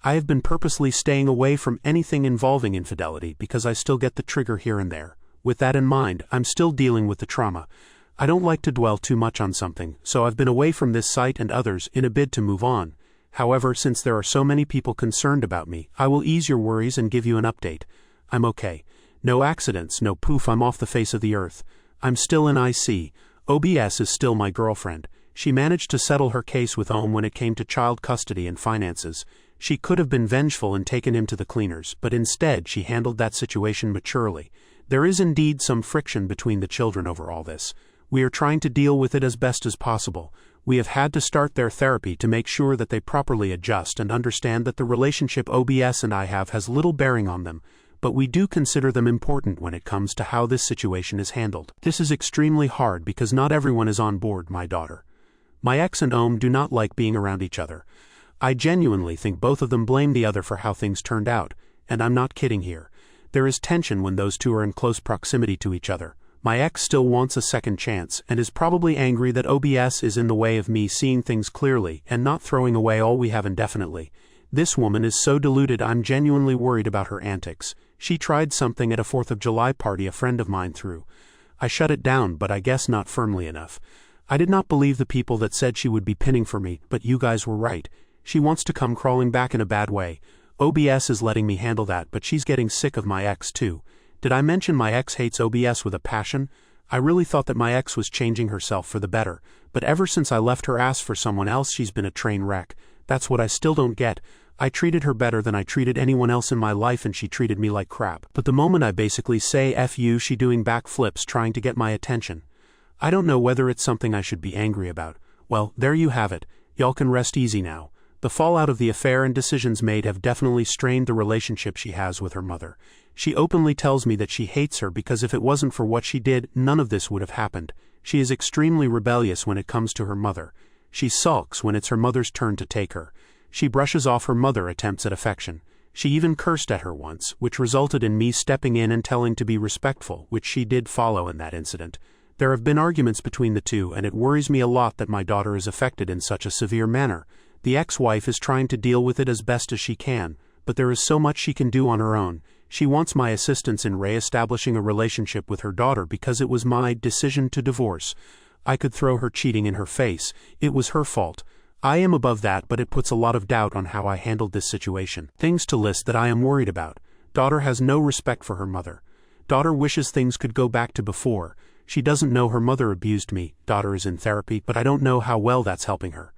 I have been purposely staying away from anything involving infidelity because I still get the trigger here and there. With that in mind, I'm still dealing with the trauma. I don't like to dwell too much on something, so I've been away from this site and others in a bid to move on. However, since there are so many people concerned about me, I will ease your worries and give you an update. I'm okay. No accidents, no poof, I'm off the face of the earth. I'm still in IC. OBS is still my girlfriend. She managed to settle her case with OM when it came to child custody and finances. She could have been vengeful and taken him to the cleaners, but instead she handled that situation maturely. There is indeed some friction between the children over all this. We are trying to deal with it as best as possible. We have had to start their therapy to make sure that they properly adjust and understand that the relationship OBS and I have has little bearing on them, but we do consider them important when it comes to how this situation is handled. This is extremely hard because not everyone is on board, my daughter. My ex and OM do not like being around each other. I genuinely think both of them blame the other for how things turned out, and I'm not kidding here. There is tension when those two are in close proximity to each other. My ex still wants a second chance and is probably angry that OBS is in the way of me seeing things clearly and not throwing away all we have indefinitely. This woman is so deluded I'm genuinely worried about her antics. She tried something at a 4th of July party a friend of mine threw. I shut it down, but I guess not firmly enough. I did not believe the people that said she would be pinning for me, but you guys were right. She wants to come crawling back in a bad way. OBS is letting me handle that, but she's getting sick of my ex too. Did I mention my ex hates OBS with a passion? I really thought that my ex was changing herself for the better, but ever since I left her ass for someone else she's been a train wreck. That's what I still don't get. I treated her better than I treated anyone else in my life and she treated me like crap. But the moment I basically say F you, she doing backflips trying to get my attention. I don't know whether it's something I should be angry about. Well, there you have it. Y'all can rest easy now. The fallout of the affair and decisions made have definitely strained the relationship she has with her mother. She openly tells me that she hates her because if it wasn't for what she did, none of this would have happened. She is extremely rebellious when it comes to her mother. She sulks when it's her mother's turn to take her. She brushes off her mother attempts at affection. She even cursed at her once, which resulted in me stepping in and telling to be respectful, which she did follow in that incident. There have been arguments between the two, and it worries me a lot that my daughter is affected in such a severe manner. The ex-wife is trying to deal with it as best as she can, but there is so much she can do on her own. She wants my assistance in re-establishing a relationship with her daughter because it was my decision to divorce. I could throw her cheating in her face. It was her fault. I am above that, but it puts a lot of doubt on how I handled this situation. Things to list that I am worried about. Daughter has no respect for her mother. Daughter wishes things could go back to before. She doesn't know her mother abused me. Daughter is in therapy, but I don't know how well that's helping her.